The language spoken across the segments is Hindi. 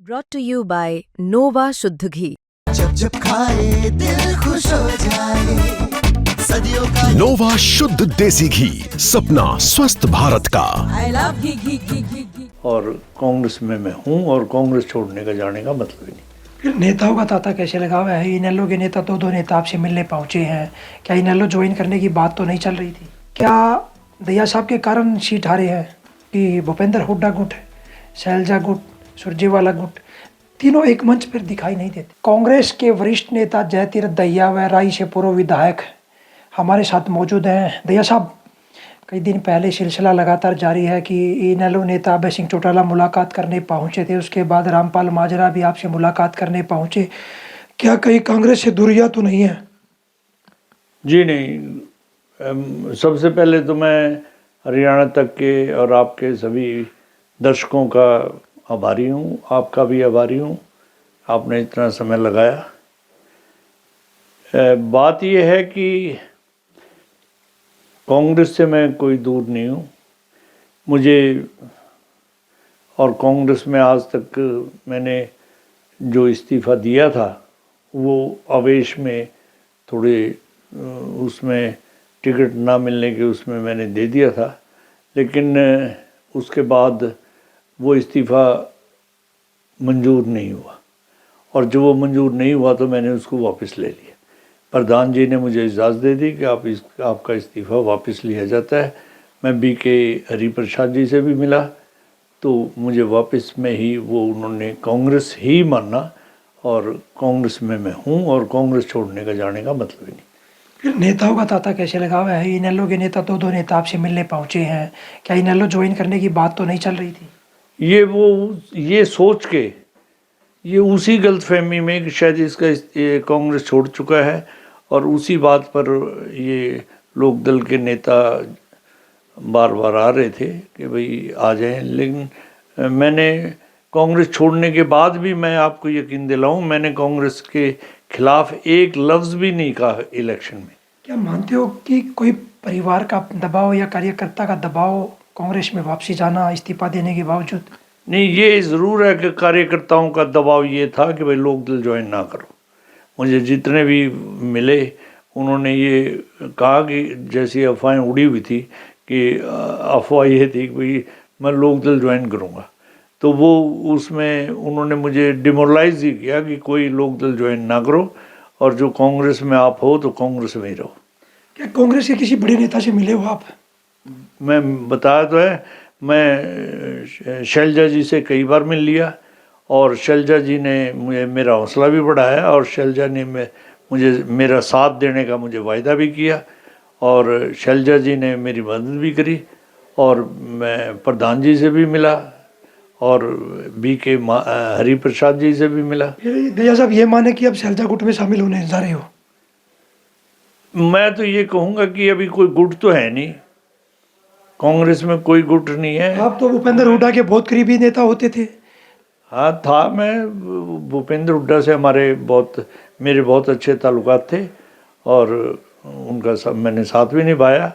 Brought to you by Nova शुद्ध घी। जब जब खाए दिल खुश हो जाए सदियों का नोवा शुद्ध देसी घी, सपना स्वस्थ भारत का। I love घी घी घी घी घी। और कांग्रेस में मैं हूँ और कांग्रेस छोड़ने का जाने का मतलब ही नहीं। फिर नेताओं का तांता कैसे लगा हुआ है? इनेलो के नेता दो नेता आपसे मिलने पहुंचे हैं। क्या इनेलो ज्वाइन करने की बात तो नहीं चल रही थी? क्या दया साहब के कारण सीट हारे हैं कि भूपेंद्र हुड्डा गुट, शैलजा गुट, सुरजेवाला गुट तीनों एक मंच पर दिखाई नहीं देते? कांग्रेस के वरिष्ठ नेता जयतीर्थ दहिया व राई से पूर्व विधायक हमारे साथ मौजूद हैं। दया साहब, कई दिन पहले सिलसिला लगातार जारी है कि इनेलो नेता अभय सिंह चौटाला मुलाकात करने पहुंचे थे, उसके बाद रामपाल माजरा भी आपसे मुलाकात करने पहुंचे। क्या कहीं कांग्रेस से दूरियां तो नहीं है? जी नहीं, सबसे पहले तो मैं हरियाणा तक के और आपके सभी दर्शकों का आभारी हूँ, आपका भी आभारी हूँ, आपने इतना समय लगाया। बात यह है कि कांग्रेस से मैं कोई दूर नहीं हूँ। मुझे और कांग्रेस में आज तक मैंने जो इस्तीफ़ा दिया था वो आवेश में थोड़े उसमें टिकट ना मिलने के उसमें मैंने दे दिया था, लेकिन उसके बाद वो इस्तीफ़ा मंजूर नहीं हुआ और जब वो मंजूर नहीं हुआ तो मैंने उसको वापस ले लिया। प्रधान जी ने मुझे इजाज़त दे दी कि आपका इस्तीफ़ा वापस लिया जाता है। मैं बीके हरिप्रसाद जी से भी मिला तो मुझे वापस में ही वो उन्होंने कांग्रेस ही माना और कांग्रेस में मैं हूँ और कांग्रेस छोड़ने का जाने का मतलब ही नहीं। फिर नेताओं का तांता कैसे लगा हुआ है? इनेलो के नेता दो नेता आपसे मिलने पहुंचे हैं। क्या इनेलो ज्वाइन करने की बात तो नहीं चल रही थी? ये सोच के ये उसी गलतफहमी में कि शायद इसका ये कांग्रेस छोड़ चुका है और उसी बात पर ये लोकदल के नेता बार बार आ रहे थे कि भाई आ जाएं, लेकिन मैंने कांग्रेस छोड़ने के बाद भी मैं आपको यकीन दिलाऊं, मैंने कांग्रेस के खिलाफ एक लफ्ज़ भी नहीं कहा इलेक्शन में। क्या मानते हो कि कोई परिवार का दबाव या कार्यकर्ता का दबाव कांग्रेस में वापसी जाना इस्तीफा देने के बावजूद? नहीं, ये ज़रूर है कि कार्यकर्ताओं का दबाव ये था कि भाई लोकदल ज्वाइन ना करो। मुझे जितने भी मिले उन्होंने ये कहा कि जैसी अफवाहें उड़ी हुई थी कि अफवाह ये थी कि भाई मैं लोकदल ज्वाइन करूँगा, तो वो उसमें उन्होंने मुझे डिमोरलाइज ही किया कि कोई लोकदल ज्वाइन ना करो और जो कांग्रेस में आप हो तो कांग्रेस में ही रहो। क्या कांग्रेस के किसी बड़े नेता से मिले हो आप? मैं बताया तो है, मैं शैलजा जी से कई बार मिल लिया और शैलजा जी ने मुझे मेरा हौसला भी बढ़ाया और शैलजा ने मुझे मेरा साथ देने का मुझे वायदा भी किया और शैलजा जी ने मेरी मदद भी करी और मैं प्रधान जी से भी मिला और बीके हरिप्रसाद जी से भी मिला। दया साहब, ये माने कि अब शैलजा गुट में शामिल होने जा रहे हो? मैं तो ये कहूँगा कि अभी कोई गुट तो है नहीं, कांग्रेस में कोई गुट नहीं है। आप तो भूपेंद्र हुड्डा के बहुत करीबी नेता होते थे। हाँ था, मैं भूपेंद्र हुड्डा से मेरे बहुत अच्छे ताल्लुकात थे और उनका सब मैंने साथ भी निभाया,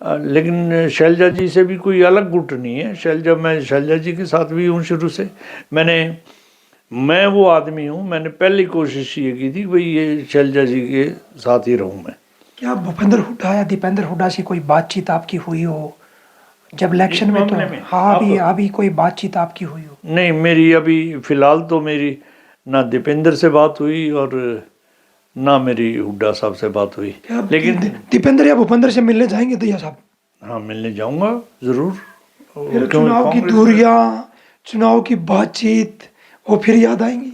लेकिन शैलजा जी से भी कोई अलग गुट नहीं है। मैं शैलजा जी के साथ भी हूँ शुरू से। मैं वो आदमी हूँ, मैंने पहली कोशिश ये की थी भाई ये शैलजा जी के साथ ही रहूँ मैं। क्या भूपेंद्र हुड्डा या दीपेंद्र हुड्डा से कोई बातचीत आपकी हुई हो जब इलेक्शन में? तो हाँ, अभी कोई बातचीत आपकी हुई हो? नहीं, मेरी अभी फ़िलहाल तो मेरी ना दीपेंद्र से बात हुई और ना मेरी हुड्डा साहब से बात हुई। लेकिन दीपेंद्र या भूपेंद्र से मिलने जाएंगे दया साहब? हाँ, मिलने जाऊंगा ज़रूर। फिर चुनाव की दूरियां, चुनाव की बातचीत वो फिर याद आएंगी?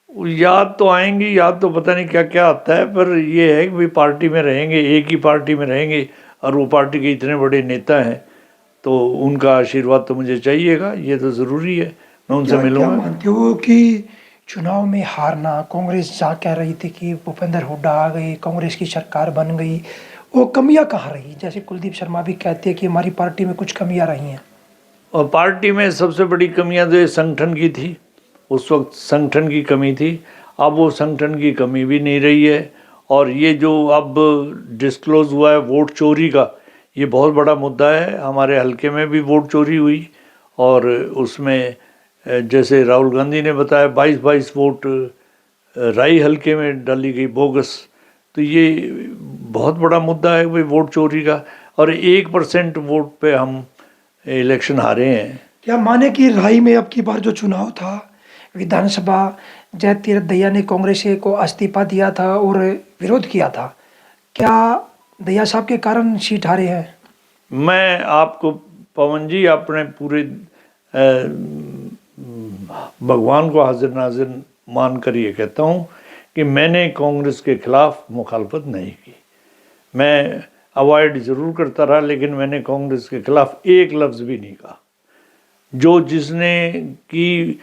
याद तो आएंगी, याद तो पता नहीं क्या क्या आता है, पर ये है कि भाई पार्टी में रहेंगे, एक ही पार्टी में रहेंगे और वो पार्टी के इतने बड़े नेता हैं तो उनका आशीर्वाद तो मुझे चाहिएगा, ये तो ज़रूरी है, मैं उनसे मिलूँगा। क्या मानते हो कि चुनाव में हारना, कांग्रेस जा कह रही थी कि भूपेंद्र हुड्डा आ गई, कांग्रेस की सरकार बन गई, वो कमियां कहाँ रही? जैसे कुलदीप शर्मा भी कहते हैं कि हमारी पार्टी में कुछ कमियां रही हैं। और पार्टी में सबसे बड़ी कमियां तो संगठन की थी, उस वक्त संगठन की कमी थी। अब वो संगठन की कमी भी नहीं रही है और ये जो अब डिस्क्लोज़ हुआ है वोट चोरी का, ये बहुत बड़ा मुद्दा है। हमारे हलके में भी वोट चोरी हुई और उसमें जैसे राहुल गांधी ने बताया 22 वोट राई हल्के में डाली गई बोगस, तो ये बहुत बड़ा मुद्दा है भाई वोट चोरी का, और 1% वोट पे हम इलेक्शन हारे हैं। क्या माने कि राई में अब की बार जो चुनाव था विधानसभा, जयतीरथ दहिया ने कांग्रेस को इस्तीफा दिया था और विरोध किया था, क्या दहिया साहब के कारण सीट हारे हैं? मैं आपको पवन जी अपने पूरे भगवान को हाजिर नाजिर मान कर ये कहता हूँ कि मैंने कांग्रेस के खिलाफ मुखालफत नहीं की। मैं अवॉइड ज़रूर करता रहा, लेकिन मैंने कांग्रेस के खिलाफ एक लफ्ज़ भी नहीं कहा। जो जिसने कि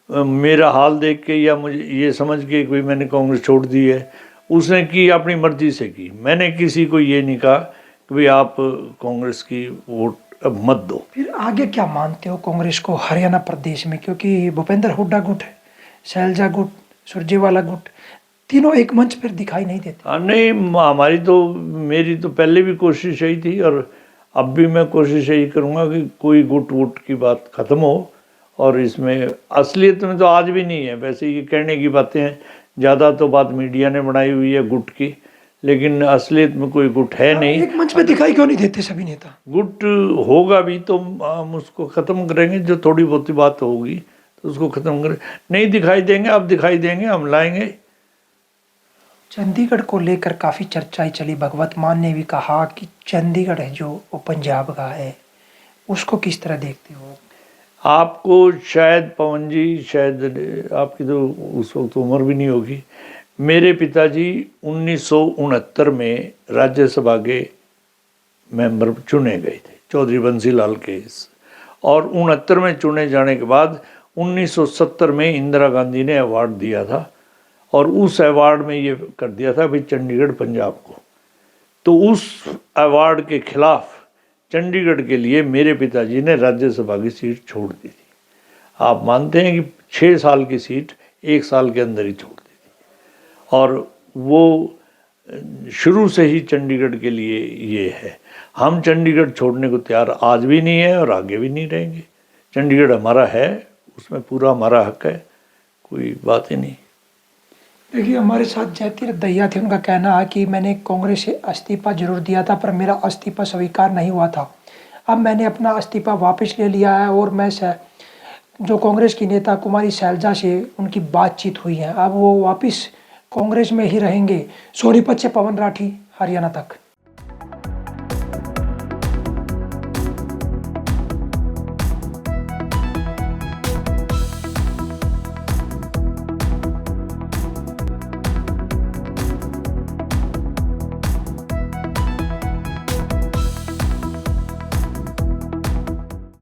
मेरा हाल देख के या मुझे ये समझ के कि मैंने कांग्रेस छोड़ दी है, उसने की अपनी मर्जी से की। मैंने किसी को ये नहीं कहा कि भाई आप कांग्रेस की वोट अब मत दो। फिर आगे क्या मानते हो कांग्रेस को हरियाणा प्रदेश में? क्योंकि भूपेंद्र हुड्डा गुट है, शैलजा गुट, सुरजेवाला गुट, तीनों एक मंच पर दिखाई नहीं देते। नहीं, मेरी तो पहले भी कोशिश यही थी और अब भी मैं कोशिश यही करूँगा कि कोई गुट वुट की बात ख़त्म हो, और इसमें असलियत में तो आज भी नहीं है। वैसे ये कहने की बातें हैं, ज़्यादा तो बात मीडिया ने बनाई हुई है गुट की, लेकिन असलियत में कोई गुट है नहीं। एक मंच पे दिखाई क्यों नहीं देते सभी नेता? गुट होगा भी तो हम उसको ख़त्म करेंगे, जो थोड़ी बहुत बात होगी तो उसको ख़त्म करें। नहीं दिखाई देंगे, अब दिखाई देंगे, हम लाएंगे। चंडीगढ़ को लेकर काफ़ी चर्चाएं चली। भगवत मान ने भी कहा कि चंडीगढ़ है जो वो पंजाब का है, उसको किस तरह देखते हो? आपको शायद पवन जी, शायद आपकी तो उस वक्त उम्र भी नहीं होगी। मेरे पिताजी 1969 में राज्यसभा के मेंबर चुने गए थे चौधरी बंसी लाल के, और 69 में चुने जाने के बाद 1970 में इंदिरा गांधी ने अवार्ड दिया था, और उस अवार्ड में ये कर दिया था भाई चंडीगढ़ पंजाब को। तो उस अवार्ड के खिलाफ चंडीगढ़ के लिए मेरे पिताजी ने राज्यसभा की सीट छोड़ दी थी। आप मानते हैं कि 6 साल की सीट 1 साल के अंदर ही छोड़ दी थी, और वो शुरू से ही चंडीगढ़ के लिए ये है। हम चंडीगढ़ छोड़ने को तैयार आज भी नहीं है और आगे भी नहीं रहेंगे। चंडीगढ़ हमारा है, उसमें पूरा हमारा हक है, कोई बात ही नहीं। देखिए, हमारे साथ जयतीरथ दहिया थे। उनका कहना है कि मैंने कांग्रेस से इस्तीफा जरूर दिया था, पर मेरा इस्तीफा स्वीकार नहीं हुआ था। अब मैंने अपना इस्तीफा वापस ले लिया है, और मैं जो कांग्रेस की नेता कुमारी शैलजा से उनकी बातचीत हुई है, अब वो वापस कांग्रेस में ही रहेंगे। सोनीपत से पवन राठी, हरियाणा तक।